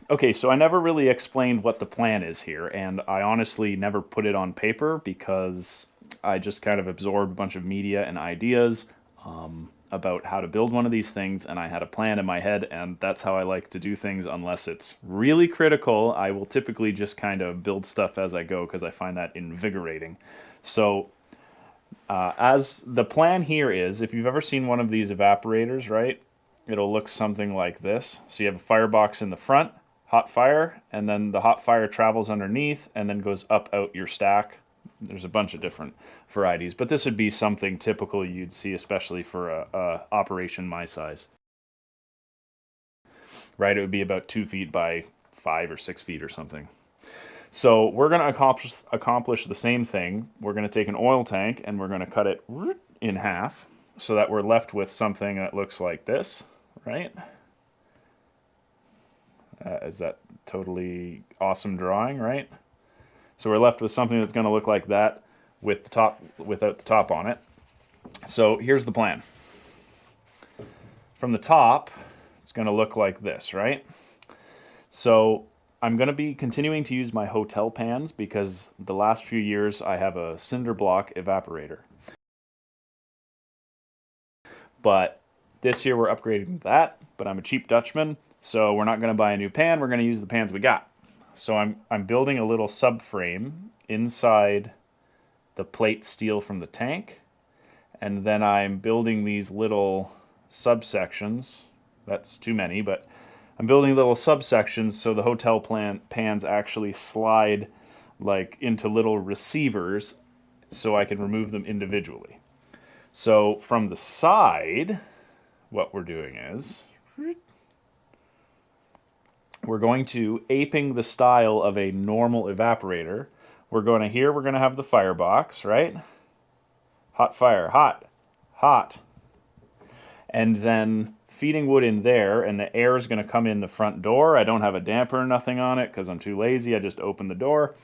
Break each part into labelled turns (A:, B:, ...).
A: Okay, so I never really explained what the plan is here, and I honestly never put it on paper because I just kind of absorbed a bunch of media and ideas about how to build one of these things, and I had a plan in my head, and that's how I like to do things unless it's really critical. I will typically just kind of build stuff as I go because I find that invigorating. So, as the plan here is, if you've ever seen one of these evaporators, right, it'll look something like this. So you have a firebox in the front, hot fire, and then the hot fire travels underneath and then goes up out your stack. There's a bunch of different varieties, but this would be something typical you'd see, especially for a operation my size. Right? It would be about 2 feet by 5 or 6 feet or something. So we're going to accomplish the same thing. We're going to take an oil tank and we're going to cut it in half so that we're left with something that looks like this, right? Is that totally awesome drawing, right? So we're left with something that's going to look like that with the top, without the top on it. So here's the plan. From the top, it's going to look like this, right? So I'm going to be continuing to use my hotel pans because the last few years I have a cinder block evaporator. But this year we're upgrading to that, but I'm a cheap Dutchman, so we're not going to buy a new pan, we're going to use the pans we got. So I'm building a little subframe inside the plate steel from the tank, and then I'm building these little subsections. That's too many, but I'm building little subsections so the hotel pans actually slide like into little receivers so I can remove them individually. So from the side, what we're doing is we're going to aping the style of a normal evaporator. We're going to here, we're going to have the firebox, right? Hot fire, hot, hot. And then feeding wood in there, and the air is going to come in the front door. I don't have a damper or nothing on it because I'm too lazy. I just open the door.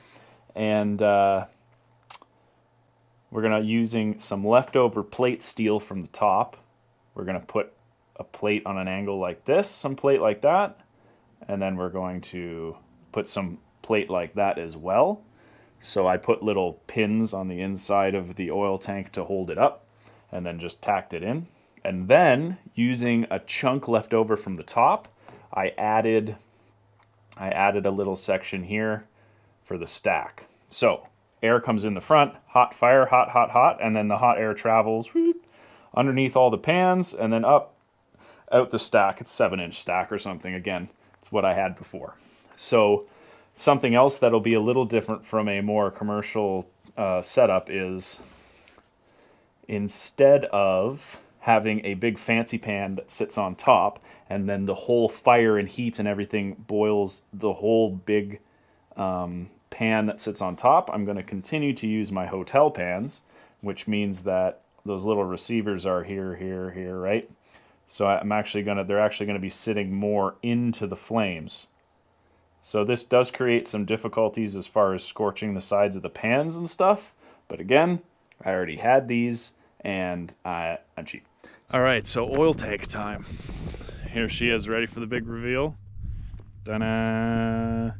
A: And we're going to using some leftover plate steel from the top. We're going to put a plate on an angle like this, some plate like that. And then we're going to put some plate like that as well. So I put little pins on the inside of the oil tank to hold it up and then just tacked it in. And then using a chunk left over from the top, I added a little section here for the stack. So air comes in the front, hot fire, hot, hot, hot, and then the hot air travels underneath all the pans and then up out the stack. It's a 7-inch stack or something. Again, it's what I had before. So something else that'll be a little different from a more commercial setup is instead of having a big fancy pan that sits on top and then the whole fire and heat and everything boils the whole big pan that sits on top, I'm going to continue to use my hotel pans, which means that those little receivers are here, here, here, right? So they're actually going to be sitting more into the flames. So this does create some difficulties as far as scorching the sides of the pans and stuff. But again, I already had these and I'm cheap. All right, so oil tank time. Here she is, ready for the big reveal. Ta-da!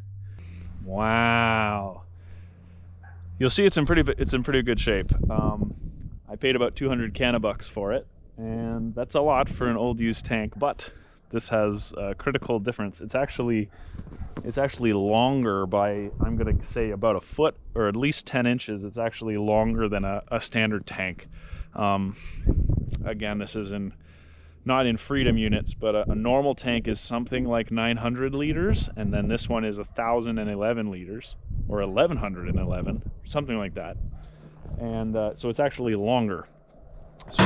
A: Wow. You'll see it's in pretty good shape. I paid about 200 Canada bucks for it, and that's a lot for an old used tank, but this has a critical difference. It's actually longer by, I'm going to say, about a foot or at least 10 inches. It's actually longer than a standard tank. Again, this is not in freedom units, but a normal tank is something like 900 liters, and then this one is 1,011 liters, or 1,111, something like that. And so it's actually longer. So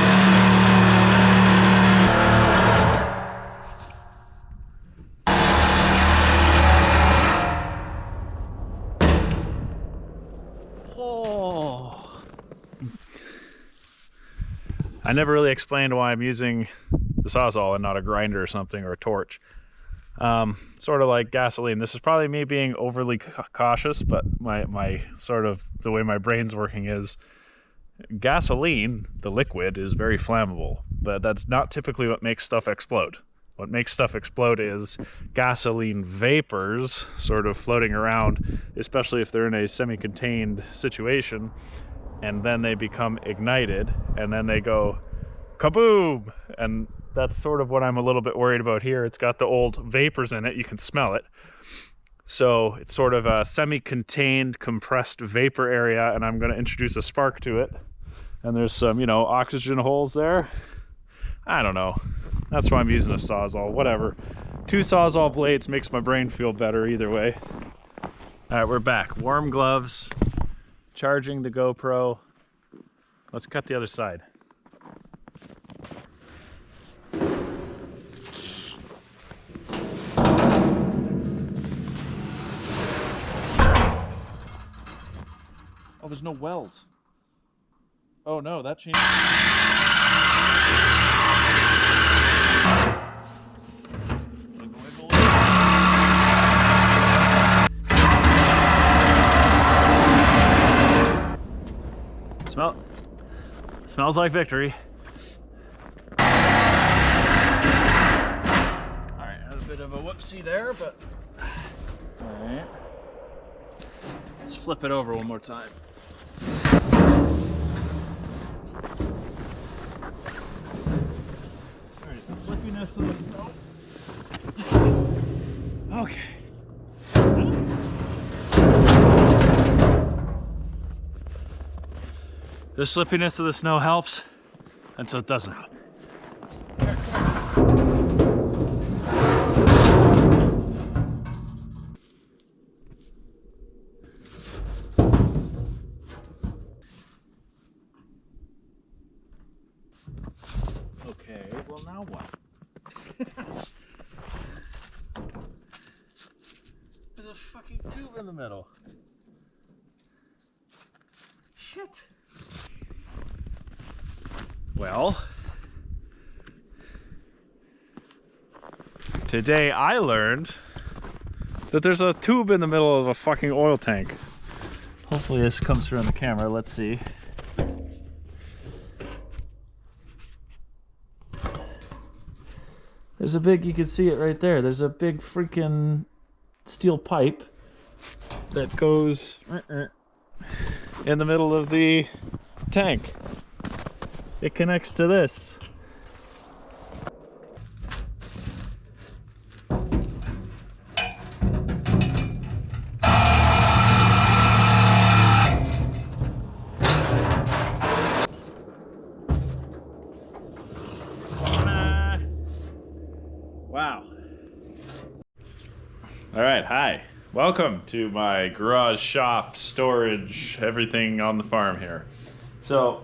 A: I never really explained why I'm using the Sawzall and not a grinder or something, or a torch. Sort of like gasoline. This is probably me being overly cautious, but my sort of the way my brain's working is gasoline, the liquid, is very flammable, but that's not typically what makes stuff explode. what makes stuff explode is gasoline vapors sort of floating around, especially if they're in a semi-contained situation, and then they become ignited, and then they go kaboom! And that's sort of what I'm a little bit worried about here. It's got the old vapors in it, you can smell it. So it's sort of a semi-contained, compressed vapor area, and I'm going to introduce a spark to it. And there's some, you know, oxygen holes there. I don't know. That's why I'm using a Sawzall. Whatever. 2 Sawzall blades makes my brain feel better either way. All right, we're back. Warm gloves, charging the GoPro. Let's cut the other side. Oh, there's no weld. Oh no, that changed. Smells like victory. Alright, had a bit of a whoopsie there, but alright. Let's flip it over one more time. Alright, the slippiness of the snow. Okay. The slippiness of the snow helps until it doesn't help. Okay, well now what? There's a fucking tube in the middle. Shit. Well, today I learned that there's a tube in the middle of a fucking oil tank. Hopefully this comes through on the camera. Let's see. There's a big, you can see it right there. There's a big freaking steel pipe that goes in the middle of the tank. It connects to this. Wow. All right, hi. Welcome to my garage, shop, storage, everything on the farm here. So,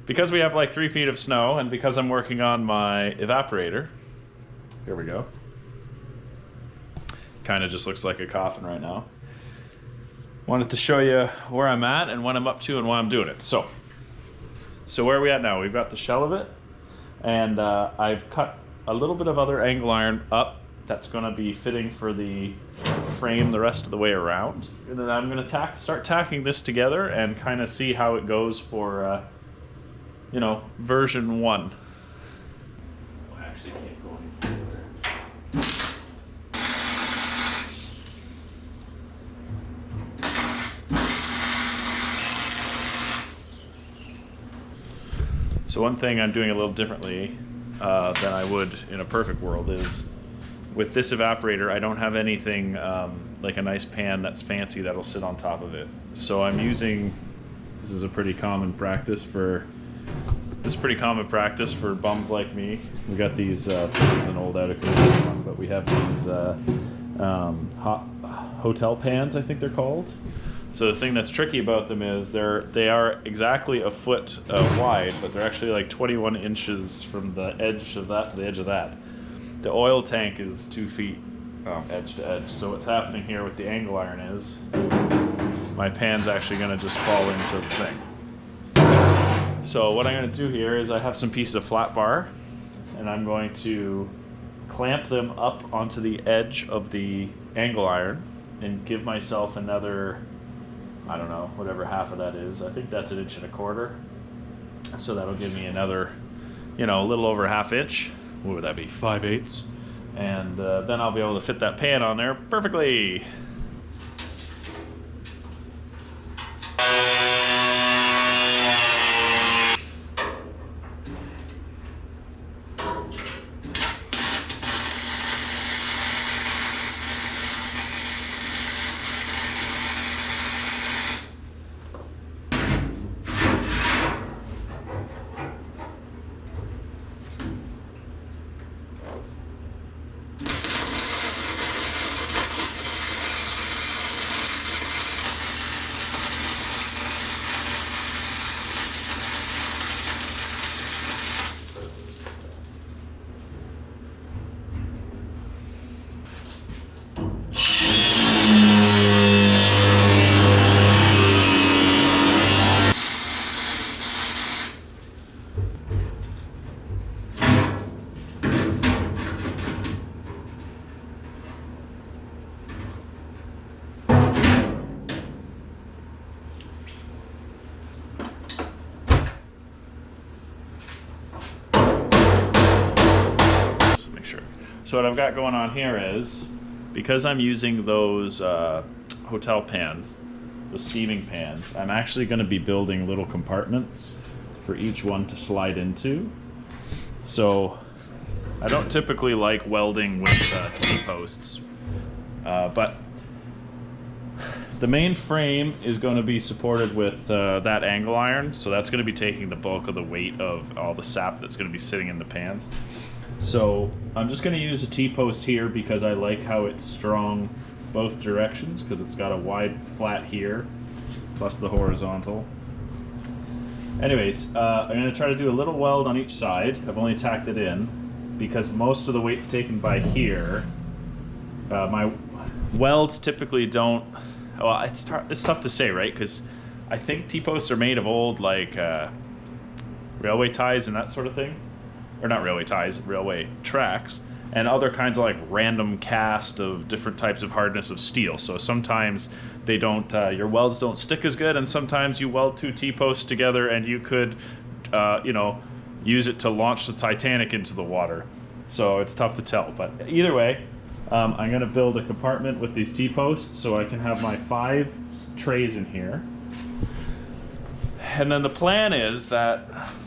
A: because we have like 3 feet of snow, and because I'm working on my evaporator, here we go. Kind of just looks like a coffin right now. Wanted to show you where I'm at and what I'm up to and why I'm doing it. So where are we at now? We've got the shell of it, and I've cut a little bit of other angle iron up that's going to be fitting for the frame the rest of the way around. And then I'm going to start tacking this together and kind of see how it goes for you know, version 1. Well, I actually can't go any further. So one thing I'm doing a little differently than I would in a perfect world is with this evaporator, I don't have anything like a nice pan that's fancy that'll sit on top of it. So I'm using, this is pretty common practice for bums like me. We got these, this is an old out of condition one, but we have these hotel pans, I think they're called. So the thing that's tricky about them is they are exactly a foot wide, but they're actually like 21 inches from the edge of that to the edge of that. The oil tank is 2 feet edge to edge. So what's happening here with the angle iron is my pan's actually going to just fall into the thing. So what I'm going to do here is I have some pieces of flat bar, and I'm going to clamp them up onto the edge of the angle iron and give myself another, I don't know, whatever half of that is. I think that's 1 1/4 inches. So that'll give me another, you know, a little over 1/2 inch. What would that be, 5/8? And then I'll be able to fit that pan on there perfectly. So what I've got going on here is, because I'm using those hotel pans, the steaming pans, I'm actually going to be building little compartments for each one to slide into. So I don't typically like welding with T-posts, but the main frame is going to be supported with that angle iron, so that's going to be taking the bulk of the weight of all the sap that's going to be sitting in the pans. So I'm just going to use a T-post here because I like how it's strong both directions, because it's got a wide flat here plus the horizontal. Anyways, I'm going to try to do a little weld on each side. I've only tacked it in because most of the weight's taken by here. My welds typically don't, well, it's tough to say, right? Because I think T-posts are made of old, like railway ties and that sort of thing. Or not railway ties, railway tracks, and other kinds of like random cast of different types of hardness of steel. So sometimes they don't, your welds don't stick as good, and sometimes you weld two T-posts together and you could, you know, use it to launch the Titanic into the water. So it's tough to tell, but either way, I'm gonna build a compartment with these T-posts so I can have my 5 trays in here. And then the plan is that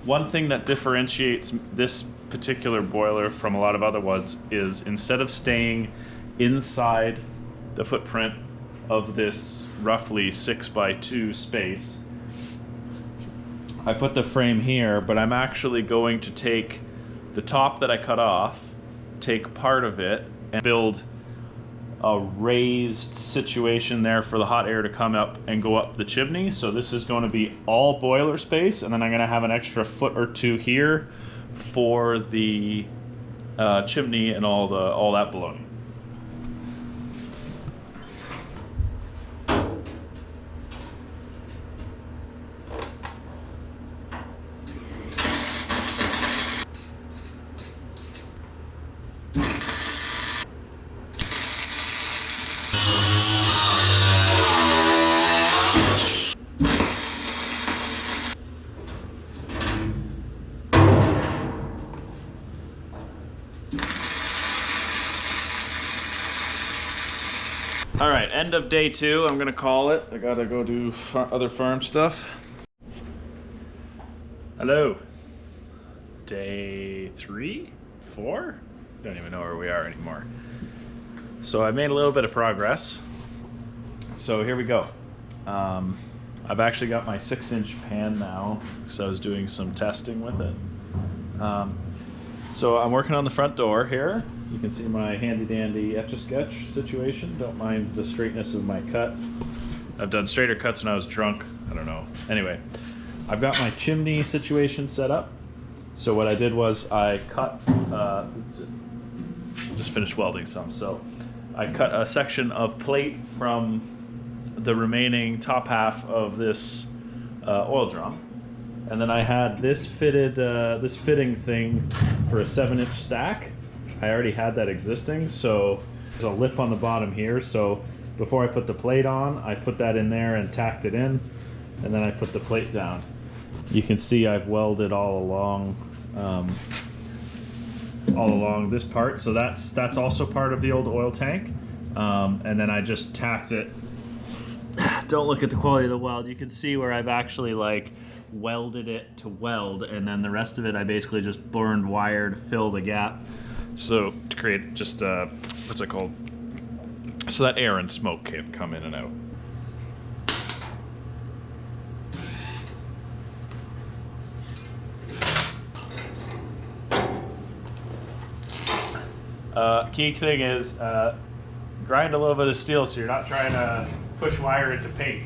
A: one thing that differentiates this particular boiler from a lot of other ones is, instead of staying inside the footprint of this roughly 6x2 space, I put the frame here, but I'm actually going to take the top that I cut off, take part of it, and build a raised situation there for the hot air to come up and go up the chimney. So this is going to be all boiler space, and then I'm going to have an extra foot or two here for the chimney and all that baloney. All right, end of day 2, I'm gonna call it. I gotta go do other farm stuff. Hello. Day 3, 4? Don't even know where we are anymore. So I made a little bit of progress. So here we go. I've actually got my 6-inch pan now because I was doing some testing with it. So I'm working on the front door here. You can see my handy-dandy Etch-a-Sketch situation. Don't mind the straightness of my cut. I've done straighter cuts when I was drunk. I don't know. Anyway, I've got my chimney situation set up. So what I did was I cut, just finished welding some. So I cut a section of plate from the remaining top half of this oil drum. And then I had this fitted, this fitting thing for a 7-inch stack. I already had that existing, so there's a lip on the bottom here. So before I put the plate on, I put that in there and tacked it in, and then I put the plate down. You can see I've welded all along all along this part. So that's also part of the old oil tank. And then I just tacked it. Don't look at the quality of the weld. You can see where I've actually like welded it to weld, and then the rest of it I basically just burned wire to fill the gap. So to create just what's it called? So that air and smoke can come in and out. Key thing is grind a little bit of steel so you're not trying to push wire into paint.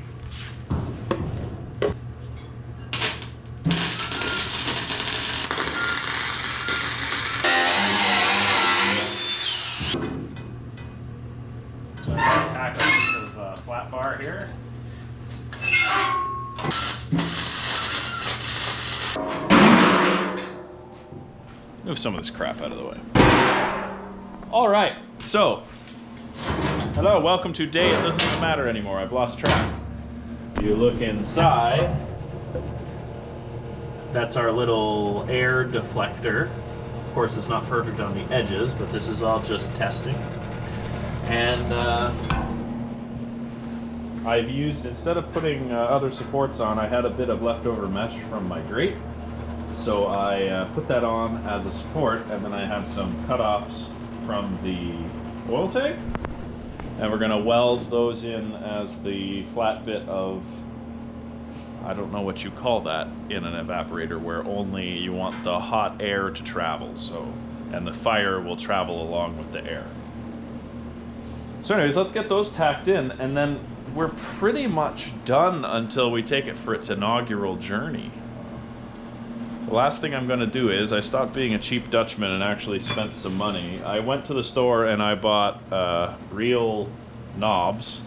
A: So I'm going to tack a piece of flat bar here. Move some of this crap out of the way. All right, so hello, welcome to day. It doesn't even matter anymore. I've lost track. You look inside. That's our little air deflector. Of course, it's not perfect on the edges, but this is all just testing. And I've used, instead of putting other supports on, I had a bit of leftover mesh from my grate. So I put that on as a support, and then I have some cutoffs from the oil tank. And we're gonna weld those in as the flat bit of, I don't know what you call that in an evaporator, where only you want the hot air to travel, so, and the fire will travel along with the air. So anyways, let's get those tacked in, and then we're pretty much done until we take it for its inaugural journey. The last thing I'm gonna do is, I stopped being a cheap Dutchman and actually spent some money. I went to the store and I bought real knobs.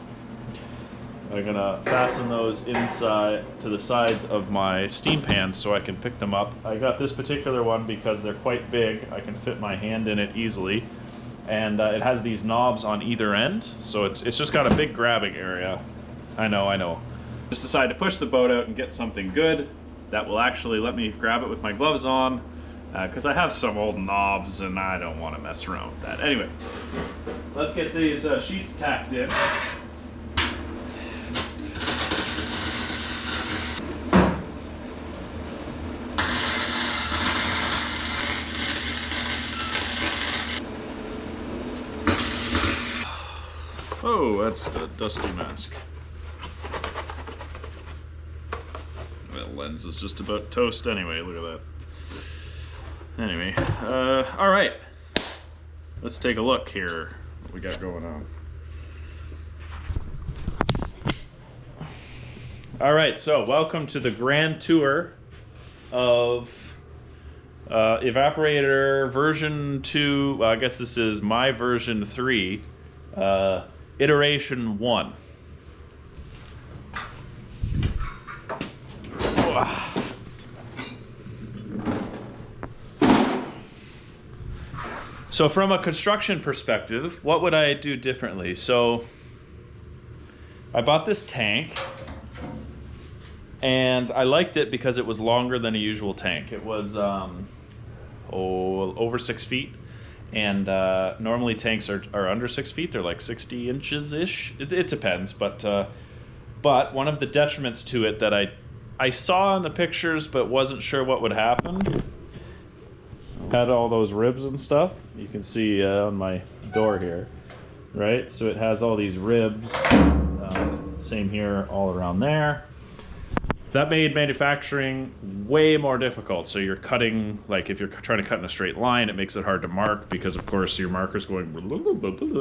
A: I'm gonna fasten those inside to the sides of my steam pans so I can pick them up. I got this particular one because they're quite big. I can fit my hand in it easily. And it has these knobs on either end, so it's just got a big grabbing area. I know. Just decided to push the boat out and get something good that will actually let me grab it with my gloves on, because I have some old knobs and I don't want to mess around with that. Anyway, let's get these sheets tacked in. Oh, that's the dusty mask. That lens is just about toast anyway, look at that. Anyway, all right. Let's take a look here, what we got going on. All right, so welcome to the grand tour of evaporator version 2. Well, I guess this is my version 3. Iteration 1. So from a construction perspective, what would I do differently? So I bought this tank, and I liked it because it was longer than a usual tank. It was over 6 feet. And normally tanks are under 6 feet. They're like 60 inches-ish. It depends, but one of the detriments to it that I saw in the pictures but wasn't sure what would happen, had all those ribs and stuff. You can see on my door here, right? So it has all these ribs. Same here all around there. That made manufacturing way more difficult. So you're cutting, like if you're trying to cut in a straight line, it makes it hard to mark because of course your marker's going,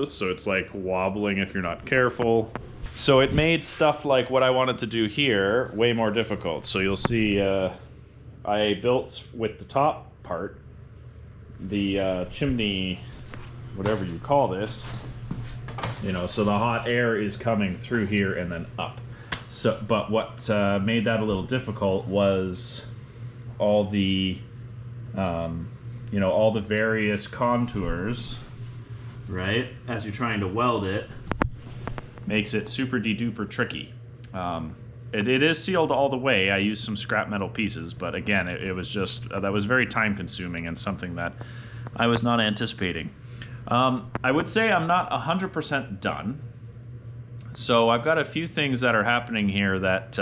A: so it's like wobbling if you're not careful. So it made stuff like what I wanted to do here way more difficult. So you'll see I built with the top part, the chimney, whatever you call this, you know, so the hot air is coming through here and then up. So, but what made that a little difficult was all the, you know, all the various contours, right? As you're trying to weld it, makes it super de-duper tricky. It is sealed all the way. I used some scrap metal pieces, but again, it was just, that was very time consuming and something that I was not anticipating. I would say I'm not 100% done. So I've got a few things that are happening here that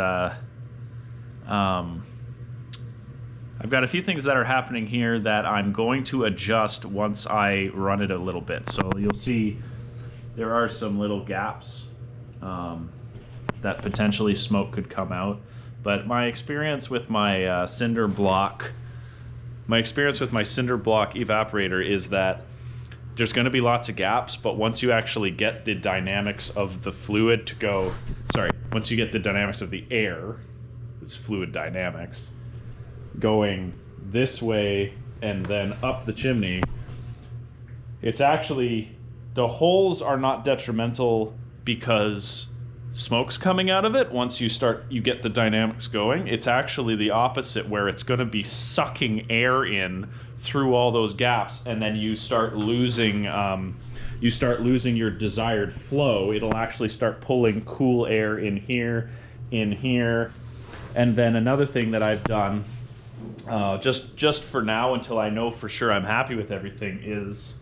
A: I'm going to adjust once I run it a little bit. So you'll see there are some little gaps that potentially smoke could come out. But my experience with my cinder block evaporator is that there's going to be lots of gaps, but once you actually get the dynamics of the fluid to go, once you get the dynamics of the air, it's fluid dynamics, going this way and then up the chimney, it's actually, the holes are not detrimental because smoke's coming out of it. Once you get the dynamics going, it's actually the opposite, where it's going to be sucking air in through all those gaps, and then you start losing your desired flow. It'll actually start pulling cool air in here. And then another thing that I've done, just for now until I know for sure I'm happy with everything, is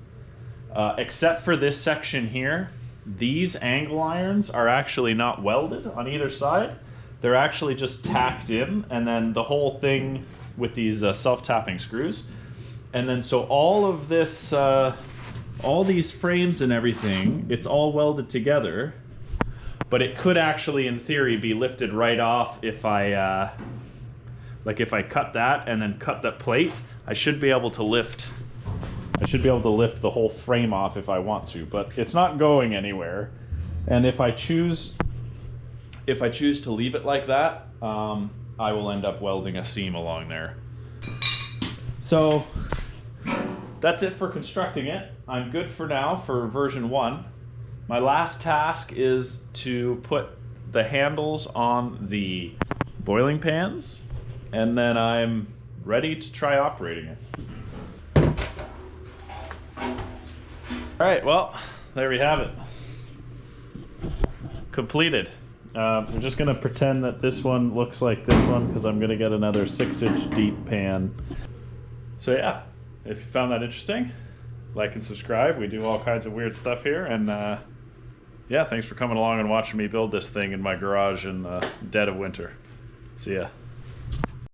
A: except for this section here, these angle irons are actually not welded on either side. They're actually just tacked in, and then the whole thing with these self-tapping screws. And then so all of this, all these frames and everything, it's all welded together, but it could actually, in theory, be lifted right off if I, if I cut that and then cut that plate. I should be able to lift the whole frame off if I want to, but it's not going anywhere. And if I choose to leave it like that, I will end up welding a seam along there. So that's it for constructing it. I'm good for now for version 1. My last task is to put the handles on the boiling pans, and then I'm ready to try operating it. All right, well, there we have it. Completed. We're just gonna pretend that this one looks like this one, because I'm gonna get another 6-inch deep pan. So yeah, if you found that interesting, like and subscribe. We do all kinds of weird stuff here, and yeah, thanks for coming along and watching me build this thing in my garage in the dead of winter. See ya.